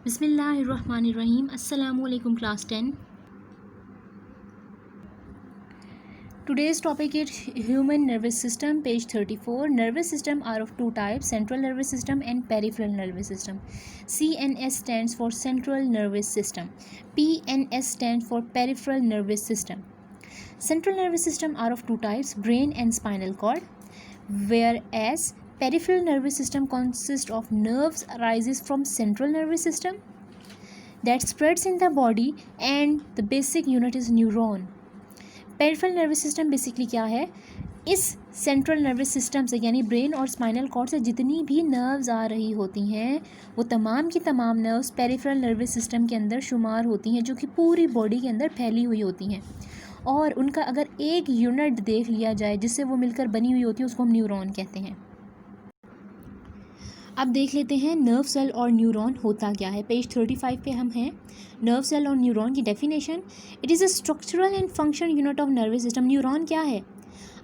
बिस्मिल्लाहिर्रहमानिर्रहीम। अस्सलामुअलैकुम class 10। Today's topic is human nervous system, page 34. Nervous system are of two types, central nervous system and peripheral nervous system. CNS stands for central nervous system. PNS stands for peripheral nervous system. Central nervous system are of two types, brain and spinal cord, whereas peripheral nervous system consists of nerves arises from central nervous system that spreads in the body and the basic unit is neuron. Peripheral nervous system basically क्या है, इस central nervous system से यानी brain और spinal cord से जितनी भी nerves आ रही होती हैं वो तमाम की तमाम नर्व्स पेरिफेरल नर्वस सिस्टम के अंदर शुमार होती हैं, जो कि पूरी बॉडी के अंदर फैली हुई होती हैं। और उनका अगर एक यूनिट देख लिया जाए जिससे वो मिलकर बनी हुई होती है उसको हम न्यूरॉन कहते हैं। अब देख लेते हैं नर्व सेल और न्यूरॉन होता क्या है। पेज 35 पे हम हैं। नर्व सेल और न्यूरॉन की definition, it is a structural and function unit of nervous system. Neuron क्या है?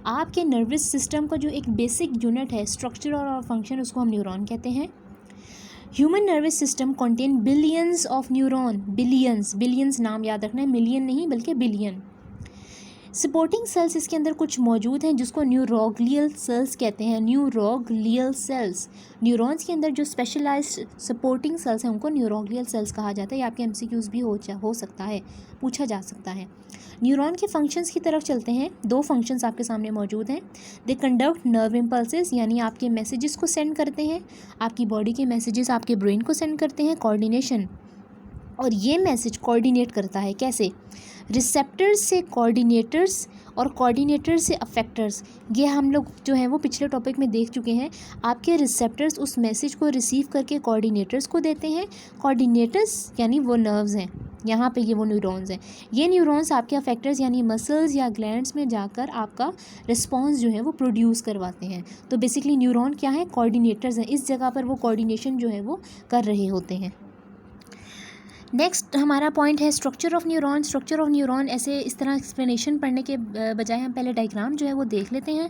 आपके नर्वस सिस्टम का जो एक बेसिक यूनिट है, स्ट्रक्चर और फंक्शन, उसको हम न्यूरॉन कहते हैं। Human nervous system contain billions of neuron. Billions नाम याद रखना है, मिलियन नहीं बल्कि बिलियन। सपोर्टिंग सेल्स इसके अंदर कुछ मौजूद हैं जिसको न्यूरोग्लियल सेल्स कहते हैं। न्यूरोग्लियल सेल्स, न्यूरॉन्स के अंदर जो स्पेशलाइज्ड सपोर्टिंग सेल्स हैं उनको न्यूरोग्लियल सेल्स कहा जाता है। ये आपके एमसीक्यूज भी हो सकता है, पूछा जा सकता है। न्यूरॉन के फंक्शंस की तरफ चलते हैं। दो फंक्शंस आपके सामने मौजूद हैं। दे कंडक्ट नर्व इम्पल्सेस, यानी आपके मैसेजेस को सेंड करते हैं, आपकी बॉडी के मैसेजेस आपके ब्रेन को सेंड करते हैं। कोऑर्डिनेशन, और ये मैसेज कोऑर्डिनेट करता है कैसे? रिसेप्टर्स से कोऑर्डिनेटर्स और कोऑर्डिनेटर्स से अफेक्टर्स। ये हम लोग जो है वो पिछले टॉपिक में देख चुके हैं। आपके रिसेप्टर्स उस मैसेज को रिसीव करके कोऑर्डिनेटर्स को देते हैं। कोऑर्डिनेटर्स यानी वो नर्व्स हैं, यहाँ पे ये वो न्यूरॉन्स हैं। ये न्यूरॉन्स आपके अफेक्टर्स यानी मसल्स या ग्लैंड्स में जाकर आपका रिस्पॉन्स जो है वो प्रोड्यूस करवाते हैं। तो बेसिकली न्यूरॉन क्या है? कोऑर्डिनेटर्स हैं। इस जगह पर वो कोऑर्डिनेशन जो है वो कर रहे होते हैं। नेक्स्ट हमारा पॉइंट है structure of neuron. Structure of neuron ऐसे इस तरह एक्सप्लेनेशन पढ़ने के बजाय हम पहले डायग्राम जो है वो देख लेते हैं।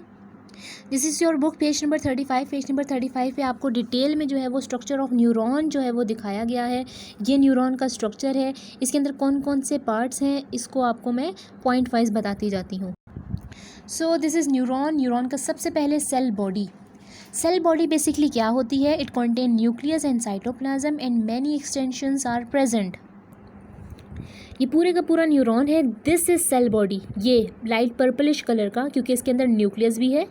This is your book, page number 35। Page number 35 पे आपको डिटेल में जो है वो स्ट्रक्चर ऑफ न्यूरॉन जो है वो दिखाया गया है। ये न्यूरॉन का स्ट्रक्चर है, इसके अंदर कौन कौन से पार्ट्स हैं इसको आपको मैं पॉइंट वाइज बताती जाती हूँ। So this is neuron. Neuron का सबसे पहले cell body. Cell body basically क्या होती है? It contain nucleus and cytoplasm and many extensions are present. ये पूरे का पूरा न्यूरॉन है। This is cell body. ये लाइट पर्पलिश कलर का, क्योंकि इसके अंदर न्यूक्लियस भी है,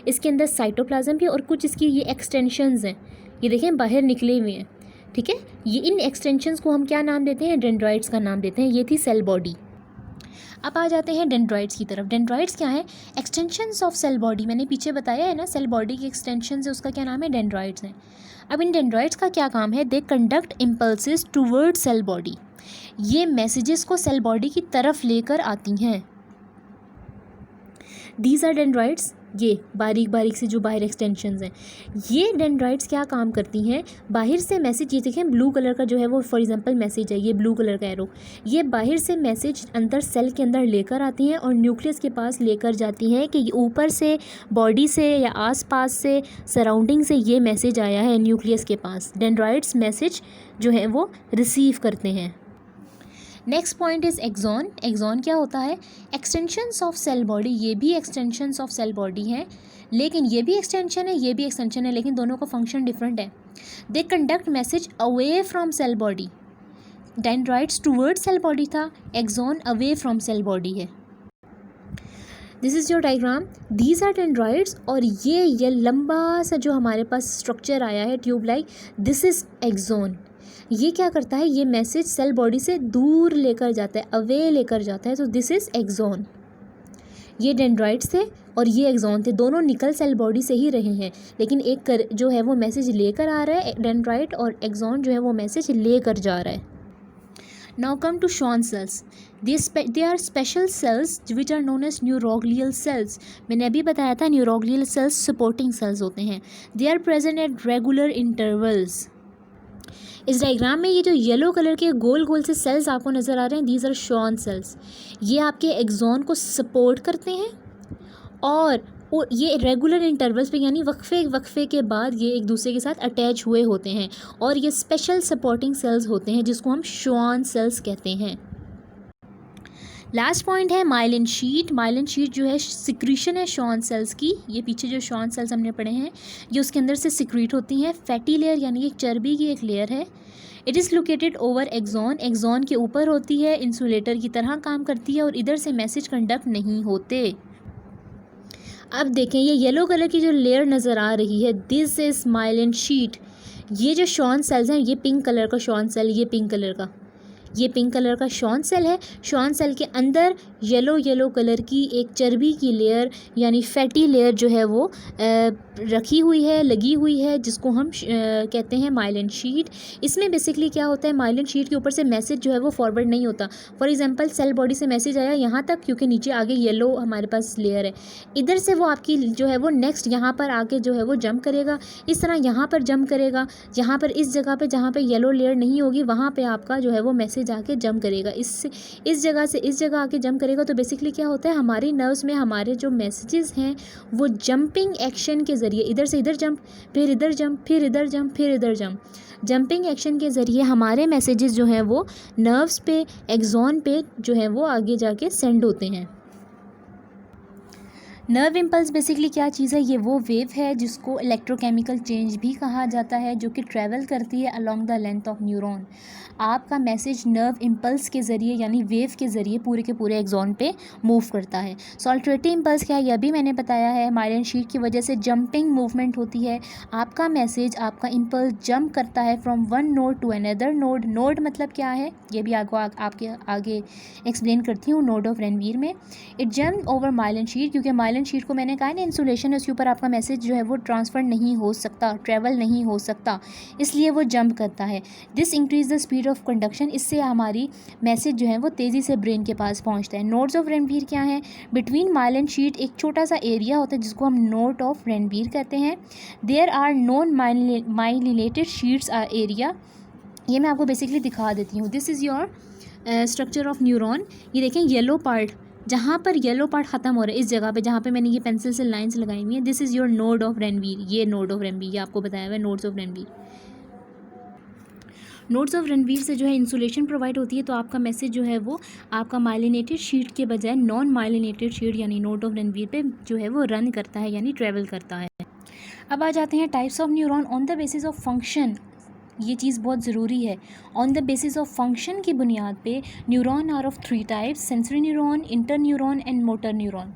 इसके अंदर साइटोप्लाज्म भी, और कुछ इसकी ये एक्सटेंशंस हैं, ये देखें बाहर निकले हुए हैं। ठीक है, ये इन एक्सटेंशंस को हम क्या नाम देते हैं? डेंड्राइट्स का नाम देते हैं। ये थी सेल बॉडी। अब आ जाते हैं डेंड्राइट्स की तरफ। डेंड्राइट्स क्या है? Extensions of cell body. मैंने पीछे बताया है ना, सेल बॉडी की एक्सटेंशन है, उसका क्या नाम है? डेंड्राइट्स हैं। अब इन डेंड्राइट्स का क्या काम है? They conduct impulses toward cell body. ये मैसेजेस को सेल बॉडी की तरफ लेकर आती हैं। These are dendrites. ये बारीक बारीक से जो बाहर एक्सटेंशंस हैं, ये डेंड्राइट्स क्या काम करती हैं? बाहर से मैसेज, ये देखें ब्लू कलर का जो है वो फॉर एग्जांपल मैसेज है, ये ब्लू कलर का एरो, ये बाहर से मैसेज अंदर सेल के अंदर लेकर आती हैं और न्यूक्लियस के पास लेकर जाती हैं कि ऊपर से, बॉडी से या आसपास से, सराउंडिंग से ये मैसेज आया है न्यूक्लियस के पास। डेंड्राइट्स मैसेज जो है वो रिसीव करते हैं। Next point is axon. Axon क्या होता है? Extensions of cell body. ये भी एक्सटेंशंस ऑफ सेल बॉडी हैं, लेकिन ये भी एक्सटेंशन है, ये भी एक्सटेंशन है, लेकिन दोनों का फंक्शन डिफरेंट है। They conduct message away from cell body. Dendrites toward cell body था, axon away from cell body है। This is your diagram. These are dendrites, और ये लंबा सा जो हमारे पास स्ट्रक्चर आया है tube like, this is axon. ये क्या करता है? ये मैसेज सेल बॉडी से दूर लेकर जाता है, अवे लेकर जाता है। तो दिस इज़ एक्सॉन। ये डेंड्राइट्स थे और ये एक्सॉन थे, दोनों निकल सेल बॉडी से ही रहे हैं, लेकिन एक जो है वो मैसेज लेकर आ रहा है डेंड्राइट, और एक्सॉन जो है वो मैसेज लेकर जा रहा है। Now come to Schwann cells. They are special cells which are known as neuroglial cells. मैंने अभी बताया था न्यूरोग्लियल सेल्स सपोर्टिंग सेल्स होते हैं। They are present at regular intervals. इस डायग्राम में ये जो येलो कलर के गोल गोल से सेल्स आपको नज़र आ रहे हैं, दीज आर Schwann cells. ये आपके एक्सॉन को सपोर्ट करते हैं और और ये रेगुलर इंटरवल्स पे यानी वक्फे के बाद ये एक दूसरे के साथ अटैच हुए होते हैं और ये स्पेशल सपोर्टिंग सेल्स होते हैं जिसको हम श्वान सेल्स कहते हैं। लास्ट पॉइंट है माइलिन शीट। माइलिन शीट जो है सिक्रीशन है श्वान सेल्स की। ये पीछे जो श्वान सेल्स हमने पढ़े हैं ये उसके अंदर से सिक्रीट होती हैं। फैटी लेयर यानी एक चर्बी की एक लेयर है। It is located over axon. Axon के ऊपर होती है, इंसुलेटर की तरह काम करती है और इधर से मैसेज कंडक्ट नहीं होते। अब देखें ये येलो कलर की जो लेयर नज़र आ रही है, दिस इज़ माइलिन शीट। ये जो श्वान सेल्स हैं, ये पिंक कलर का श्वान सेल, ये पिंक कलर का, ये पिंक कलर का श्वान सेल है। श्वान सेल के अंदर येलो कलर की एक चर्बी की लेयर यानी फैटी लेयर जो है वो रखी हुई है, लगी हुई है, जिसको हम कहते हैं माइलिन शीट। इसमें बेसिकली क्या होता है, माइलिन शीट के ऊपर से मैसेज जो है वो फॉरवर्ड नहीं होता। फॉर एग्जांपल सेल बॉडी से मैसेज आया यहाँ तक, क्योंकि नीचे आगे येलो हमारे पास लेयर है, इधर से वो आपकी जो है वो नेक्स्ट यहाँ पर आके जो है वो जंप करेगा, इस तरह यहाँ पर जंप करेगा, यहाँ पर इस जगह पर जहाँ पर येलो लेयर नहीं होगी वहाँ पर आपका जो है वो मैसेज आके जंप करेगा। इस जगह से इस जगह आके जंप करेगा। तो बेसिकली क्या होता है, हमारी नर्व्स में हमारे जो मैसेजेस हैं वो जंपिंग एक्शन के ज़रिए, इधर से इधर जंप, फिर इधर जंप, फिर इधर जंप, फिर इधर जंप, जंपिंग एक्शन के ज़रिए हमारे मैसेजेस जो हैं वो नर्व्स पे, एक्सॉन पे जो है वो आगे जाके सेंड होते हैं। नर्व इम्पल्स बेसिकली क्या चीज़ है, ये वो वेव है जिसको इलेक्ट्रोकेमिकल चेंज भी कहा जाता है, जो कि ट्रैवल करती है along the length of neuron. आपका मैसेज नर्व इम्पल्स के ज़रिए यानी वेव के ज़रिए पूरे के पूरे एक्सॉन पे मूव करता है। सॉल्टेटरी इम्पल्स क्या है, यह भी मैंने बताया है। माइलिन शीट की वजह से जंपिंग मूवमेंट होती है। आपका मैसेज, आपका इम्पल्स जंप करता है from one node to another node. Node मतलब क्या है, ये भी आपके आगे एक्सप्लेन करती हूँ नोड ऑफ रेनवीर में। It jump over myelin sheath, क्योंकि माइलिन शीट को मैंने कहा ना इंसुलेशन है, उसके ऊपर आपका मैसेज जो है वो ट्रांसफ़र नहीं हो सकता, ट्रैवल नहीं हो सकता, इसलिए वो जंप करता है। This increase the speed of conduction, इससे हमारी मैसेज जो है वो तेज़ी से ब्रेन के पास पहुंचता है। नोड्स ऑफ रेनवीर क्या है, बिटवीन माइलिन शीट एक छोटा सा एरिया होता है जिसको हम नोड ऑफ रेनवीर कहते हैं। There are non myelinated sheets are area. ये मैं आपको बेसिकली दिखा देती हूँ। This is your structure of neuron. ये देखें येलो पार्ट, जहाँ पर येलो पार्ट ख़त्म हो रहा है, इस जगह पे जहाँ पे मैंने ये पेंसिल से लाइंस लगाई हुई हैं, this is your node of Ranvier. ये नोड ऑफ रेनवीर, ये आपको बताया हुआ है nodes of Ranvier. Nodes of Ranvier से जो है इंसुलेशन प्रोवाइड होती है, तो आपका मैसेज जो है वो आपका माइलिनेटेड शीट के बजाय नॉन माइलिनेटेड शीट यानी नोड ऑफ रेनवीर पे जो है वो रन करता है यानी ट्रैवल करता है। अब आ जाते हैं types of neuron on the basis of function. ये चीज़ बहुत ज़रूरी है। On the basis of function की बुनियाद पे neuron are of 3 types, sensory neuron, inter neuron and motor neuron.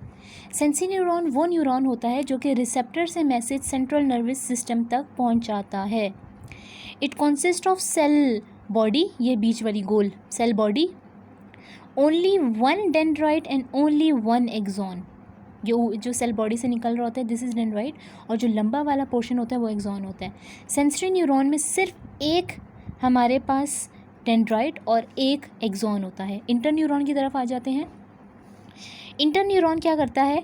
Sensory neuron वो न्यूरॉन होता है जो कि रिसेप्टर से मैसेज सेंट्रल नर्वस सिस्टम तक पहुंचाता है। It consist of cell body, ये बीच वाली गोल cell body, only 1 dendrite and only 1 axon. जो सेल बॉडी से निकल रहा होता है दिस इज़ डेंड्राइट, और जो लंबा वाला पोर्शन होता है वो एक्सॉन होता है। सेंसरी न्यूरॉन में सिर्फ एक हमारे पास डेंड्राइट और एक एक्सॉन होता है। इंटर न्यूरॉन की तरफ आ जाते हैं। इंटर न्यूरॉन क्या करता है,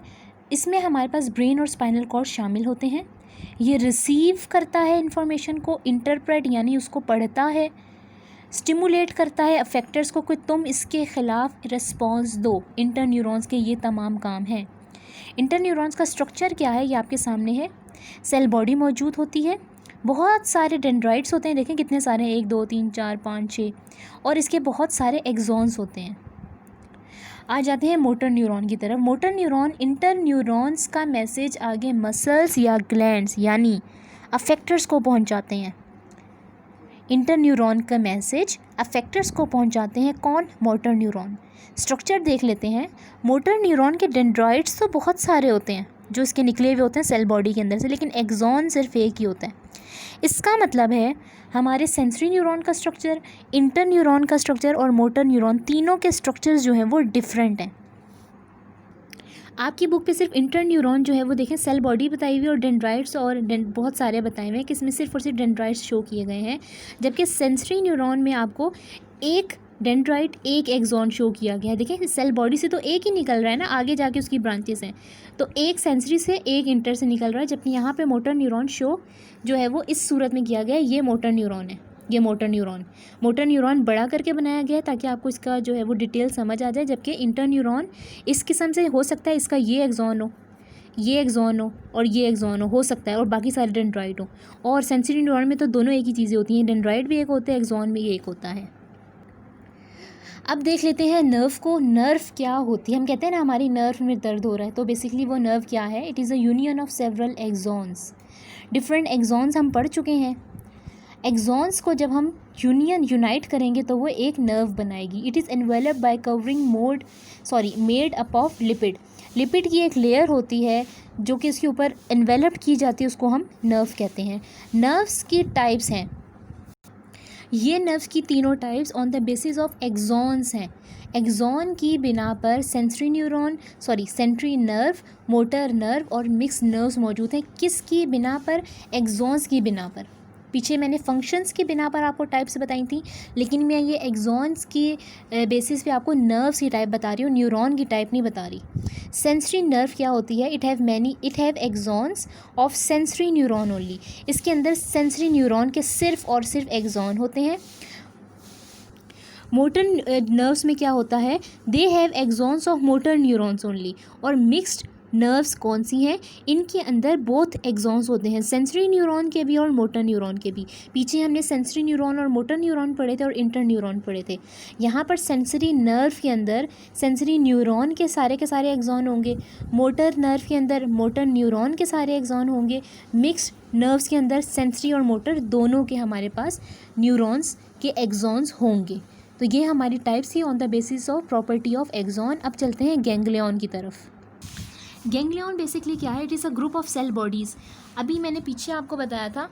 इसमें हमारे पास ब्रेन और स्पाइनल कॉर्ड शामिल होते हैं। ये रिसीव करता है इंफॉर्मेशन को, इंटरप्रेट यानी उसको पढ़ता है, स्टिमुलेट करता है अफेक्टर्स को कि तुम इसके ख़िलाफ़ रिस्पॉन्स दो। इंटर न्यूरॉन्स के ये तमाम काम हैं। इंटर न्यूरॉन्स का स्ट्रक्चर क्या है ये आपके सामने है। सेल बॉडी मौजूद होती है, बहुत सारे डेंड्राइट्स होते हैं, देखें कितने सारे हैं, 1 2 3 4 5 6, और इसके बहुत सारे एक्सॉन्स होते हैं। आ जाते हैं मोटर न्यूरॉन की तरफ। मोटर न्यूरॉन इंटर न्यूरॉन्स का मैसेज आगे मसल्स या ग्लैंड्स यानी अफेक्टर्स को पहुंचाते हैं। इंटर न्यूरॉन का मैसेज अफेक्टर्स को पहुंचाते हैं कौन, मोटर न्यूरॉन। स्ट्रक्चर देख लेते हैं। मोटर न्यूरॉन के डेंड्राइट्स तो बहुत सारे होते हैं जो इसके निकले हुए होते हैं सेल बॉडी के अंदर से, लेकिन एक्सॉन सिर्फ एक ही होता है। इसका मतलब है हमारे सेंसरी न्यूरॉन का स्ट्रक्चर, इंटर न्यूरॉन का स्ट्रक्चर और मोटर न्यूरॉन तीनों के स्ट्रक्चर्स जो हैं वो डिफरेंट हैं। आपकी बुक पे सिर्फ इंटर न्यूरॉन जो है वो देखें सेल बॉडी बताई हुई और डेंड्राइट्स और बहुत सारे बताए हुए हैं कि इसमें सिर्फ और सिर्फ डेंड्राइट्स शो किए गए हैं, जबकि सेंसरी न्यूरॉन में आपको एक डेंड्राइट एक एक्सॉन शो किया गया है। देखें सेल बॉडी से तो एक ही निकल रहा है ना, आगे जाके उसकी ब्रांचेस हैं, तो एक सेंसरी से एक इंटर से निकल रहा है, जबकि यहाँ पे मोटर न्यूरॉन शो जो है वो इस सूरत में किया गया है। ये मोटर न्यूरॉन है, ये मोटर न्यूरॉन बड़ा करके बनाया गया है ताकि आपको इसका जो है वो डिटेल समझ आ जाए, जबकि इंटर न्यूरॉन इस किस्म से हो सकता है इसका ये एक्सॉन हो, ये एक्सॉन हो ये एक्सॉन हो सकता है, और बाकी सारे डेंड्राइट हो। और सेंसरी न्यूरॉन में तो दोनों एक ही चीज़ें होती हैं, डेंड्राइट भी एक होते हैं, एक्सॉन भी एक होता है। अब देख लेते हैं नर्व को। नर्व क्या होती है? हम कहते हैं ना हमारी नर्व में दर्द हो रहा है, तो बेसिकली वो नर्व क्या है? It is a union of several axons. Different axons हम पढ़ चुके हैं। एक्सॉन्स को जब हम यूनाइट करेंगे तो वो एक नर्व बनाएगी। It is enveloped bye covering made up of lipid. Lipid की एक लेयर होती है जो कि इसके ऊपर एनवेलप्ड की जाती है, उसको हम नर्व कहते हैं। नर्व्स की टाइप्स हैं, ये नर्व्स की तीनों types on the basis of axons हैं। एक्सॉन की बिना पर सेंसरी नर्व, मोटर नर्व और मिक्स नर्व्स मौजूद हैं। किसकी बिना पर? एक्सॉन्स की बिना पर। पीछे मैंने फंक्शंस की बिना पर आपको टाइप्स बताई थी, लेकिन मैं ये एक्सॉन्स की बेसिस पे आपको नर्व्स की टाइप बता रही हूँ, न्यूरॉन की टाइप नहीं बता रही। सेंसरी नर्व क्या होती है? It have axons of sensory neuron only. इसके अंदर सेंसरी न्यूरॉन के सिर्फ और सिर्फ एक्सॉन होते हैं। मोटर नर्व्स में क्या होता है? They have axons of motor neurons only. और मिक्स्ड नर्व्स कौन सी हैं? इनके अंदर बोथ एक्सॉन्स होते हैं, सेंसरी न्यूरॉन के भी और मोटर न्यूरॉन के भी। पीछे हमने सेंसरी न्यूरॉन और मोटर न्यूरॉन पढ़े थे और इंटर न्यूरॉन पढ़े थे। यहाँ पर सेंसरी नर्व के अंदर सेंसरी न्यूरॉन के सारे एक्सॉन होंगे, मोटर नर्व के अंदर मोटर न्यूरॉन के सारे एक्सॉन होंगे, मिक्स्ड नर्व्स के अंदर सेंसरी और मोटर दोनों के हमारे पास न्यूरॉन्स के एक्सॉन्स होंगे। तो ये हमारी टाइप्स थी on the basis of property of axon. अब चलते हैं गैंग्लियन की तरफ। गैंग्लियन बेसिकली क्या है? It is a group of cell bodies. अभी मैंने पीछे आपको बताया था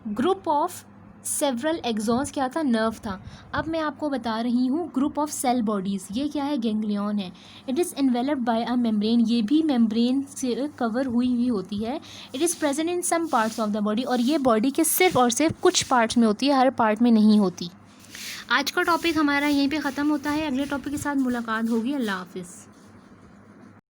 ग्रुप ऑफ सेवरल एक्सॉन्स क्या था? नर्व था। अब मैं आपको बता रही हूँ ग्रुप ऑफ सेल बॉडीज़, ये क्या है? गैंग्लियन है। It is enveloped by a membrane, ये भी मेम्ब्रेन से कवर हुई होती है। It is present in some parts of the body, और ये बॉडी के सिर्फ और सिर्फ कुछ पार्ट्स में होती है, हर पार्ट में नहीं होती। आज का टॉपिक हमारा यहीं पे ख़त्म होता है। अगले टॉपिक के साथ मुलाकात होगी। अल्लाह हाफिज़।